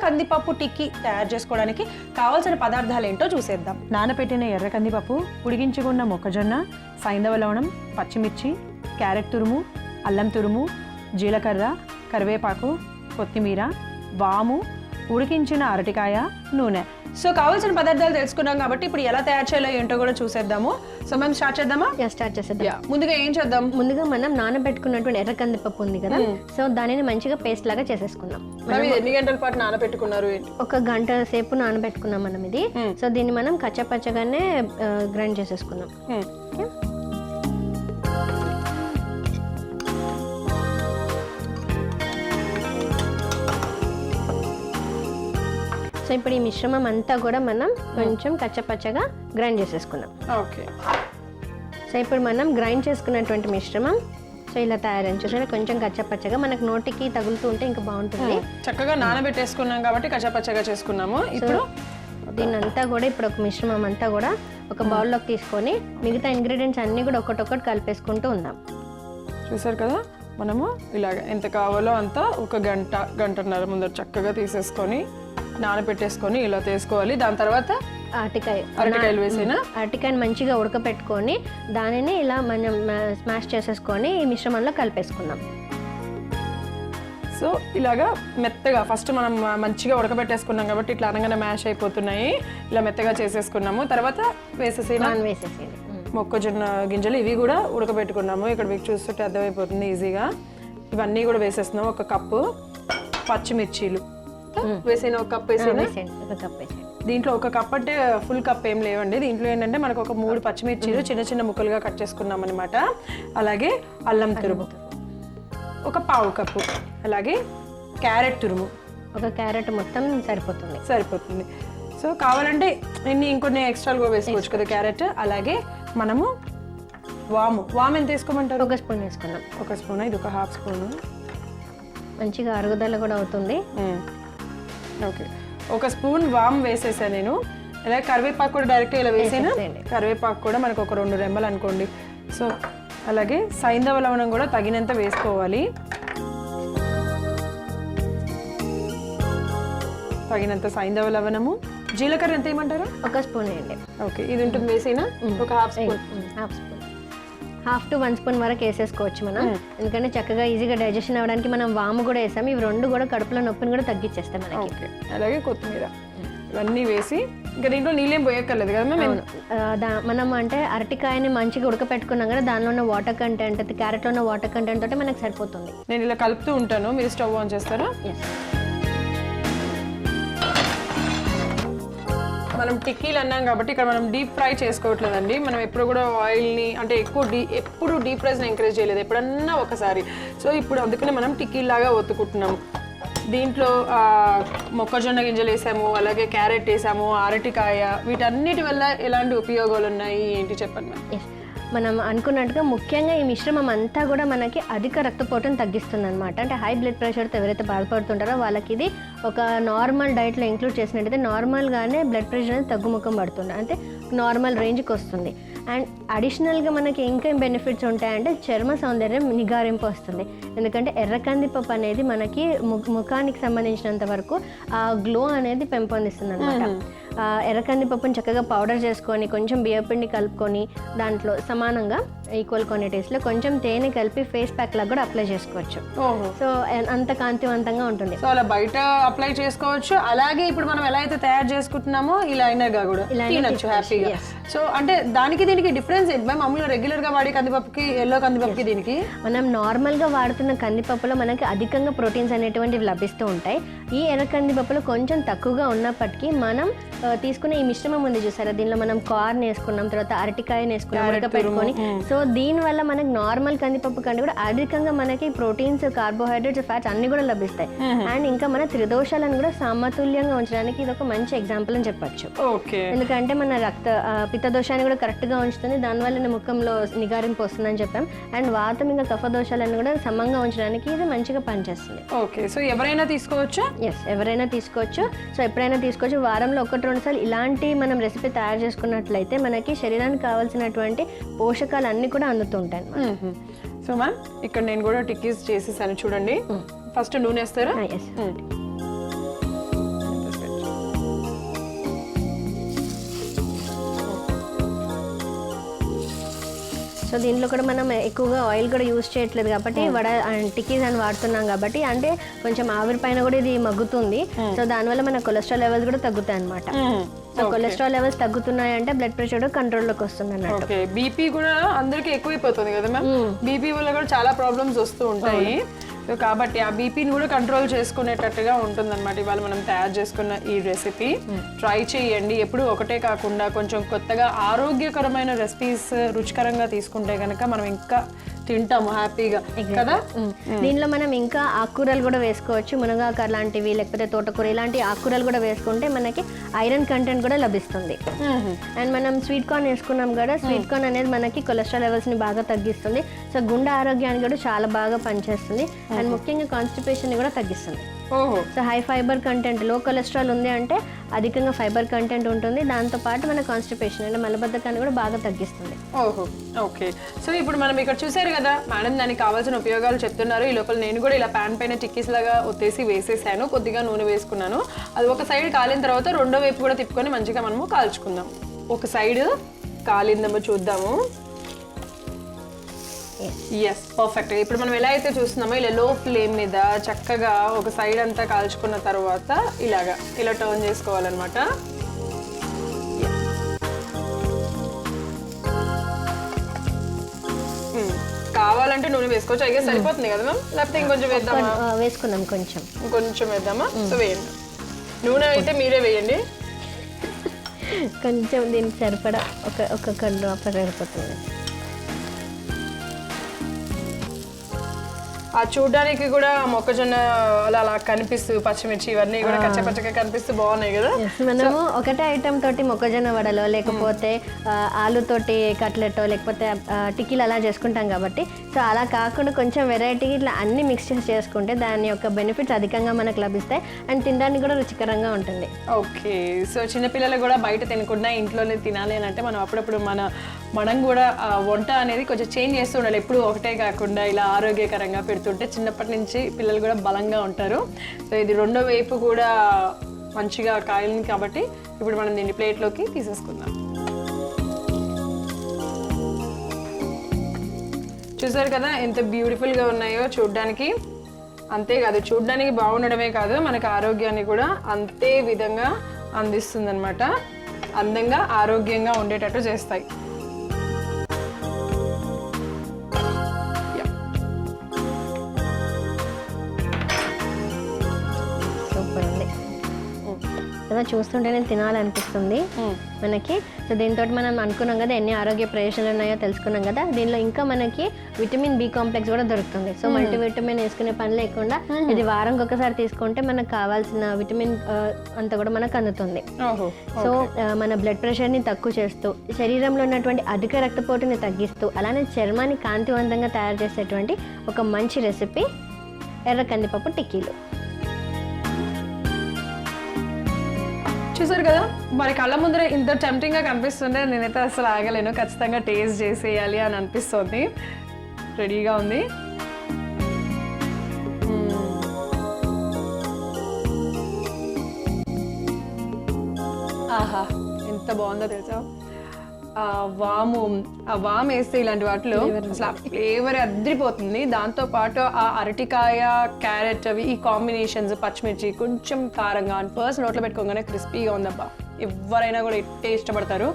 కందిపప్పు టిక్కీ తయారు చేసుకోవడానికి కావాల్సిన పదార్థాలు ఏంటో చూసేద్దాం. నానబెట్టిన ఎర్ర కందిపప్పు, ఉడికించుకున్న మొక్కజొన్న, సైంధవ లవణం, పచ్చిమిర్చి, క్యారెట్ తురుము, అల్లం తురుము, జీలకర్ర, కరివేపాకు, కొత్తిమీర, వాము, ఉడికించిన అరటికాయ, నూనె. సో కావాల్సిన పదార్థాలు తెలుసుకున్నాం కాబట్టి ఇప్పుడు ఎలా తయారు చేయాలో ఏంటో కూడా చూసేద్దాము. సో మేము స్టార్ట్ చేద్దామా? స్టార్ట్ చేసేద్దాం. ముందుగా ఏం చేద్దాం? ముందుగా మనం నానబెట్టుకున్నటువంటి ఎర్ర కందిపప్పు ఉంది కదా, సో దానిని మంచిగా పేస్ట్ లాగా చేసేసుకుందాం. ఎన్ని గంటల పాటు నానబెట్టుకున్నారు? 1 గంట సేపు నానబెట్టుకున్నాం మనం ఇది. సో దీన్ని మనం కచ్చపచ్చగానే గ్రైండ్ చేసేసుకున్నాం. సో ఇప్పుడు ఈ మిశ్రమం అంతా కూడా మనం కొంచెం కచ్చపచ్చగా గ్రైండ్ చేసేసుకున్నాం. ఓకే. సో ఇప్పుడు మనం గ్రైండ్ చేసుకున్నటువంటి మిశ్రమం సో ఇలా తయారని చూసారా, కొంచెం కచ్చపచ్చగా మనకు నోటికి తగులుతూ ఉంటే ఇంకా బాగుంటుంది. చక్కగా నానబెట్టేసుకున్నాం కాబట్టి కచ్చపచ్చగా చేసుకున్నాము. ఇప్పుడు దీన్ని అంతా కూడా ఇప్పుడు ఒక మిశ్రమం అంతా కూడా ఒక బౌల్లోకి తీసుకొని మిగతా ఇంగ్రీడియంట్స్ అన్ని కూడా ఒక్కొక్కటి కలిపేసుకుంటూ ఉందాం. చూసారు కదా, మనము ఇలాగ ఎంత కావాలో అంత 1 గంట గంటన్నర ముందర చక్కగా తీసేసుకొని నానబెట్టేసుకొని ఇలా తీసుకోవాలి. దాని తర్వాత అరటికాయలు వేసిన అరటికాయని మంచిగా ఉడకపెట్టుకొని దానిని ఇలా మనం స్మాష్ చేసేసుకొని ఈ మిశ్రమంలో కలిపేసుకుందాం. సో ఇలాగా మెత్తగా ఫస్ట్ మనం మంచిగా ఉడకబెట్టేసుకున్నాం కాబట్టి ఇట్లా అనగానే మ్యాష్ అయిపోతున్నాయి. ఇలా మెత్తగా చేసేసుకున్నాము. తర్వాత వేసేసి మొక్కజొన్న గింజలు ఇవి కూడా ఉడకబెట్టుకున్నాము. ఇక్కడ మీకు చూస్తుంటే అర్థమైపోతుంది ఈజీగా. ఇవన్నీ కూడా వేసేస్తున్నాము. 1 కప్పు పచ్చిమిర్చీలు వేసిన, 1 కప్ వేసిన. దీంట్లో 1 కప్ అంటే ఫుల్ కప్ ఏం లేవండి. దీంట్లో ఏంటంటే మనకు ఒక 3 పచ్చిమిర్చీలు చిన్న చిన్న ముక్కలుగా కట్ చేసుకున్నాం అనమాట. అలాగే అల్లం తురుము 1 పావు కప్పు, అలాగే క్యారెట్ తురుము 1 క్యారెట్ మొత్తం సరిపోతుంది. సో కావాలంటే ఇంకొన్ని ఎక్స్ట్రాలు కూడా వేసుకోవచ్చు కదా క్యారెట్. అలాగే మనము వాము ఎంత వేసుకోమంటారు? 1 స్పూన్ వేసుకున్నాం. 1 స్పూన్, ఇది 1/2 స్పూన్. మంచిగా అరుగుదల కూడా అవుతుంది. ఓకే, 1 స్పూన్ వామ్ వేసేసా నేను. అలాగే కరివేపాకు కూడా డైరెక్ట్ ఇలా వేసేనా? కరివేపాకు కూడా మనకు ఒక 2 రెమ్మలు అనుకోండి. సో అలాగే సైంధవ లవణం కూడా తగినంత వేసుకోవాలి. తగినంత సైంధవ లవణము. జీలకర్ర ఎంత ఏమంటారు? 1 స్పూన్ వేయండి. ఓకే, ఇది ఉంటుంది వేసేనా? 1/2 స్పూన్. 1/2 to 1 స్పూన్ వరకు వేసేసుకోవచ్చు మనం. ఎందుకంటే చక్కగా ఈజీగా డైజెషన్ అవ్వడానికి మనం వాము కూడా వేసాము. ఇవి 2 కూడా కడుపులో నొప్పిని కూడా తగ్గించేస్తాయి మనకి. ఓకే, అలాగే కొత్తిమీర ఇవన్నీ వేసి ఇంకా దీంట్లో నీళ్ళేం పోయక్కర్లేదు కదా మేము. మనం అంటే అరటికాయని మంచిగా ఉడకపెట్టుకున్నాం కదా, దానిలో ఉన్న వాటర్ కంటెంట్, క్యారెట్లో ఉన్న వాటర్ కంటెంట్ తోటి మనకు సరిపోతుంది. నేను ఇలా కలుపుతూ ఉంటాను, మీరు స్టవ్ ఆన్ చేస్తారా? మనం టిక్కీలు అన్నాం కాబట్టి ఇక్కడ మనం డీప్ ఫ్రై చేసుకోవట్లేదండి. మనం ఎప్పుడు కూడా ఆయిల్ని అంటే ఎప్పుడు డీప్ ఫ్రైస్ని ఎంకరేజ్ చేయలేదు, ఎప్పుడన్నా ఒకసారి. సో ఇప్పుడు అందుకనే మనం టిక్కీలాగా ఒత్తుకుంటున్నాము. దీంట్లో మొక్కజొన్న గింజలు వేసాము, అలాగే క్యారెట్ వేసాము, అరటికాయ, వీటన్నిటి వల్ల ఎలాంటి ఉపయోగాలు ఉన్నాయి ఏంటి చెప్పండి మ్యామ్. మనం అనుకున్నట్టుగా ముఖ్యంగా ఈ మిశ్రమం అంతా కూడా మనకి అధిక రక్తపోటును తగ్గిస్తుంది అనమాట. అంటే హై బ్లడ్ ప్రెషర్తో ఎవరైతే బాధపడుతుంటారో వాళ్ళకి ఇది ఒక నార్మల్ డైట్లో ఇంక్లూడ్ చేసినట్టయితే నార్మల్గానే బ్లడ్ ప్రెషర్ అనేది తగ్గుముఖం పడుతుంది, అంటే నార్మల్ రేంజ్కి వస్తుంది. అండ్ అడిషనల్గా మనకి ఇంకేం బెనిఫిట్స్ ఉంటాయంటే చర్మ సౌందర్యం నిగారింపు వస్తుంది. ఎందుకంటే ఎర్ర కందిపప్పు అనేది మనకి ముఖానికి సంబంధించినంత వరకు ఆ గ్లో అనేది పెంపొందిస్తుంది అనమాట. ఎర్ర కందిపప్పుని చక్కగా పౌడర్ చేసుకొని కొంచెం బియ్యపిండి కలుపుకొని దాంట్లో సమానంగా ఈక్వల్ క్వాంటిటీస్లో కొంచెం తేనె కలిపి ఫేస్ ప్యాక్ లాగా కూడా అప్లై చేసుకోవచ్చు. సో అంత కాంతివంతంగా ఉంటుంది. సో అలా బయట అప్లై చేసుకోవచ్చు. అలాగే ఇప్పుడు మనం ఎలా అయితే తయారు చేసుకుంటున్నామో ఈ లైనర్ గా కూడా తినొచ్చు హ్యాపీగా. సో అంటే దానికి దీనికి డిఫరెన్స్ ఏంటి మ్యామ్? మామూలుగా రెగ్యులర్ గా వాడే కందిపప్పుకి, ఎల్లో కందిపప్పుకి దీనికి? మనం నార్మల్ గా వాడుతున్న కందిపప్పులో మనకి అధికంగా ప్రోటీన్స్ అనేటువంటివి లభిస్తూ ఉంటాయి. ఈ ఎర్ర కందిపప్పులో కొంచెం తక్కువగా ఉన్నప్పటికీ మనం తీసుకునే ఈ మిశ్రమం ఉంది చూసారా, దీనిలో మనం కార్న్ వేసుకున్నాం, తర్వాత అరటికాయని వేసుకున్నాం ఉడకపెట్టుకొని. సో దీనివల్ల మనకి నార్మల్ కందిపప్పు కంటే కూడా అధికంగా మనకి ప్రోటీన్స్, కార్బోహైడ్రేట్స్, ఫ్యాట్స్ అన్ని కూడా లభిస్తాయి. అండ్ ఇంకా మన త్రిదోషాలను కూడా సమతుల్యంగా ఉంచడానికి ఇది ఒక మంచి ఎగ్జాంపుల్ అని చెప్పొచ్చు. ఎందుకంటే మన పిత్త దోషాన్ని కూడా కరెక్ట్ గా ఉంచుతుంది, దానివల్ల ముఖంలో నిగారింపు వస్తుందని చెప్పాం. అండ్ వాతం ఇంకా కఫ దోషాలను కూడా సమంగా ఉంచడానికి ఇది మంచిగా పనిచేస్తుంది. ఓకే, సో ఎవరైనా తీసుకోవచ్చు? ఎస్, ఎవరైనా తీసుకోవచ్చు. సో ఎప్పుడైనా తీసుకోవచ్చు. వారంలో 1-2 సార్లు ఇలాంటి మనం రెసిపీ తయారు చేసుకున్నట్లయితే మనకి శరీరానికి కావాల్సినటువంటి పోషకాలు అన్ని కూడా అందుతుంటాయి. సో మ్యామ్ ఇక్కడ నేను కూడా టిక్కీస్ చేసేసాను చూడండి. ఫస్ట్ నూనె వేస్తారా? సో దీంట్లో కూడా మనం ఎక్కువగా ఆయిల్ కూడా యూజ్ చేయట్లేదు కాబట్టి వడ టిక్కీస్ అని వాడుతున్నాం కాబట్టి అంటే కొంచెం ఆవిరి పైన కూడా ఇది మగ్గుతుంది. సో దానివల్ల మన కొలెస్ట్రాల్ లెవెల్స్ కూడా తగ్గుతాయి అనమాట. సో కొలెస్ట్రాల్ లెవెల్స్ తగ్గుతున్నాయి అంటే బ్లడ్ ప్రెషర్ కంట్రోల్లోకి వస్తుంది అన్నట్టు. బీపీ కూడా అందరికి ఎక్కువైపోతుంది కదా మ్యామ్. బీపీ వల్ల కూడా చాలా ప్రాబ్లమ్స్ వస్తూ ఉంటాయి. సో కాబట్టి ఆ బీపీని కూడా కంట్రోల్ చేసుకునేటట్టుగా ఉంటుందన్నమాట ఇవాళ మనం తయారు చేసుకున్న ఈ రెసిపీ. ట్రై చేయండి. ఎప్పుడు ఒకటే కాకుండా కొంచెం కొత్తగా ఆరోగ్యకరమైన రెసిపీస్ రుచికరంగా తీసుకుంటే కనుక మనం ఇంకా తింటాము హ్యాపీగా కదా. దీనిలో మనం ఇంకా ఆకుకూరలు కూడా వేసుకోవచ్చు. మునగాకు లాంటివి లేకపోతే తోటకూర ఇలాంటి ఆకుకూరలు కూడా వేసుకుంటే మనకి ఐరన్ కంటెంట్ కూడా లభిస్తుంది. అండ్ మనం స్వీట్ కార్న్ వేసుకున్నాం కదా, స్వీట్ కార్న్ అనేది మనకి కొలెస్ట్రాల్ లెవెల్స్ని బాగా తగ్గిస్తుంది. సో గుండె ఆరోగ్యానికి కూడా చాలా బాగా పనిచేస్తుంది. అండ్ ముఖ్యంగా కాన్స్టిపేషన్ని కూడా తగ్గిస్తుంది. సో హై ఫైబర్ కంటెంట్, లో కొలెస్ట్రాల్ ఉంది అంటే అధికంగా ఫైబర్ కంటెంట్ ఉంటుంది. దాంతోపాటు మన కాన్స్టిపేషన్ అంటే మలబద్ధకాన్ని కూడా బాగా తగ్గిస్తుంది. ఓకే. సో ఇప్పుడు మనం ఇక్కడ చూసారు కదా మేడం దానికి కావాల్సిన ఉపయోగాలు చెప్తున్నారు. ఈ లోపల నేను కూడా ఇలా ప్యాన్ పైన టిక్కీస్ లాగా ఒత్తేసి వేసేసాను. కొద్దిగా నూనె వేసుకున్నాను. అది ఒక సైడ్ కాలిన తర్వాత రెండో వైపు కూడా తిప్పుకొని మంచిగా మనము కాల్చుకుందాం. ఒక సైడ్ కాలిందేమో చూద్దాము. Yes, perfect. ఇప్పుడు మనం ఎలా అయితే చూస్తున్నామో ఇలా లో ఫ్లేమ్ మీద చక్కగా ఒక సైడ్ అంతా కాల్చుకున్న తర్వాత ఇలా టర్న్ చేసుకోవాలన్నమాట. కావాలంటే నూనె వేసుకోవచ్చు. అయితే సరిపోతుంది కదా మ్యామ్, లేకపోతే ఇంకొంచెం వేద్దామా? వేసుకున్నాం, కొంచెం వేద్దామా? సో వేయండి. నూనె అయితే మీరే వేయండి. కొంచెం దీనికి సరిపడా ఒక డ్రాప్ సరిపోతుంది. ఆ చూడడానికి కూడా మొక్కజొన్న అలా కనిపిస్తూ పచ్చిమిర్చి ఇవన్నీ కూడా కచ్చపచ్చగా కనిపిస్తూ బాగున్నాయి కదా. మనము ఒకటే ఐటమ్ తోటి మొక్కజొన్న వడలో లేకపోతే ఆలుతోటి కట్లెట్ లేకపోతే టిక్కీలు అలా చేసుకుంటాం కాబట్టి సో అలా కాకుండా కొంచెం వెరైటీ ఇట్లా అన్ని మిక్స్ చేసుకుంటే దాని యొక్క బెనిఫిట్స్ అధికంగా మనకు లభిస్తాయి. అండ్ తినడానికి కూడా రుచికరంగా ఉంటుంది. ఓకే. సో చిన్నపిల్లలు కూడా బయట తినకుండా ఇంట్లోనే తినాలి అని అంటే మనం అప్పుడప్పుడు మనం కూడా వంట అనేది కొంచెం చేంజ్ చేస్తూ ఉండాలి. ఎప్పుడు ఒకటే కాకుండా ఇలా ఆరోగ్యకరంగా పెడుతుంటే చిన్నప్పటి నుంచి పిల్లలు కూడా బలంగా ఉంటారు. సో ఇది రెండో వైపు కూడా మంచిగా కాయలింది కాబట్టి ఇప్పుడు మనం దీన్ని ప్లేట్లోకి తీసేసుకుందాం. చూసారు కదా ఎంత బ్యూటిఫుల్గా ఉన్నాయో చూడ్డానికి. అంతేకాదు చూడ్డానికి బాగుండడమే కాదు మనకు ఆరోగ్యాన్ని కూడా అంతే విధంగా అందిస్తుంది అనమాట. అందంగా ఆరోగ్యంగా ఉండేటట్టు చేస్తాయి. కదా చూస్తుంటేనే తినాలనిపిస్తుంది మనకి. సో దీంతో మనం అనుకున్నాం కదా ఎన్ని ఆరోగ్య ప్రయోజనాలు ఉన్నాయో తెలుసుకున్నాం కదా. దీనిలో ఇంకా మనకి విటమిన్ బి కాంప్లెక్స్ కూడా దొరుకుతుంది. సో మల్టీవిటమిన్ వేసుకునే పని లేకుండా ఇది వారంకి ఒకసారి తీసుకుంటే మనకు కావాల్సిన విటమిన్ అంతా కూడా మనకు అందుతుంది. సో మన బ్లడ్ ప్రెషర్ని తక్కువ చేస్తూ శరీరంలో ఉన్నటువంటి అధిక రక్తపోటుని తగ్గిస్తూ అలానే చర్మాన్ని కాంతివంతంగా తయారు చేసేటువంటి ఒక మంచి రెసిపీ ఎర్ర కందిపప్పు టిక్కీలు. చూసారు కదా మరి కళ్ళ ముందర ఇంత టెంప్టింగ్గా కనిపిస్తుంటే నేనైతే అసలు ఆగలేను. ఖచ్చితంగా టేస్ట్ చేసేయాలి అని అనిపిస్తుంది. రెడీగా ఉంది. ఆహా ఎంత బాగుందో తెలుసా. వాము వేస్తే ఇలాంటి వాటిలో అసలు ఆ ఫ్లేవర్ అద్దరిపోతుంది. దాంతోపాటు ఆ అరటికాయ క్యారెట్ అవి ఈ కాంబినేషన్స్ పచ్చిమిర్చి కొంచెం కారంగా అండ్ ఫస్ట్ నోట్లో పెట్టుకోగానే క్రిస్పీగా ఉందబ్బా. ఎవరైనా కూడా ఇట్టే ఇష్టపడతారు.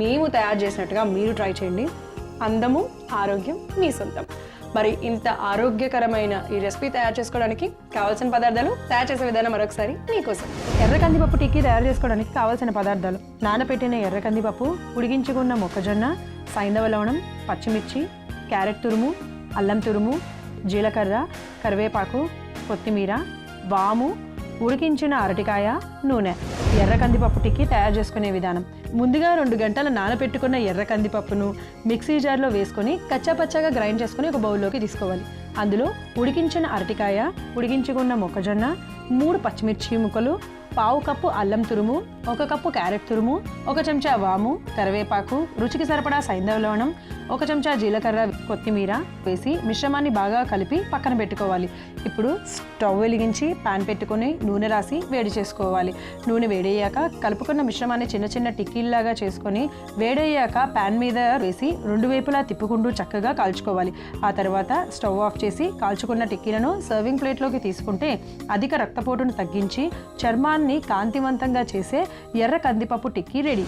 మేము తయారు చేసినట్టుగా మీరు ట్రై చేయండి. అందము ఆరోగ్యం మీ సొంతం. మరి ఇంత ఆరోగ్యకరమైన ఈ రెసిపీ తయారు చేసుకోవడానికి కావాల్సిన పదార్థాలు, తయారు చేసే విధానం మరొకసారి మీకోసం. ఎర్ర కందిపప్పు టిక్కీ తయారు చేసుకోవడానికి కావాల్సిన పదార్థాలు: నానబెట్టిన ఎర్ర కందిపప్పు, ఉడికించుకున్న మొక్కజొన్న, సైంధవ లవణం, పచ్చిమిర్చి, క్యారెట్ తురుము, అల్లం తురుము, జీలకర్ర, కరివేపాకు, కొత్తిమీర, వాము, ఉడికించిన అరటికాయ, నూనె. ఎర్ర కందిపప్పు టిక్కీ తయారు చేసుకునే విధానం: ముందుగా 2 గంటల నానబెట్టుకున్న ఎర్ర కందిపప్పును మిక్సీ జార్లో వేసుకొని కచ్చాపచ్చాగా గ్రైండ్ చేసుకుని ఒక బౌల్లోకి తీసుకోవాలి. అందులో ఉడికించిన అరటికాయ, ఉడికించుకున్న మొక్కజొన్న, 3 పచ్చిమిర్చి ముక్కలు, 1/2 కప్పు అల్లం తురుము, 1 కప్పు క్యారెట్ తురుము, 1 చెంచా వాము, కరివేపాకు, రుచికి సరిపడా సైంధవ లవణం, 1 చెంచా జీలకర్ర, కొత్తిమీర వేసి మిశ్రమాన్ని బాగా కలిపి పక్కన పెట్టుకోవాలి. ఇప్పుడు స్టవ్ వెలిగించి పాన్ పెట్టుకొని నూనె రాసి వేడి చేసుకోవాలి. నూనె వేడయ్యాక కలుపుకున్న మిశ్రమాన్ని చిన్న చిన్న టిక్కీల్లాగా చేసుకొని వేడయ్యాక పాన్ మీద వేసి 2 వైపులా తిప్పుకుంటూ చక్కగా కాల్చుకోవాలి. ఆ తర్వాత స్టవ్ ఆఫ్ చేసి కాల్చుకున్న టిక్కీలను సర్వింగ్ ప్లేట్లోకి తీసుకుంటే అధిక రక్తపోటును తగ్గించి చర్మాన్ని కాంతివంతంగా చేసే ఎర్ర కందిపప్పు టిక్కీ రెడీ.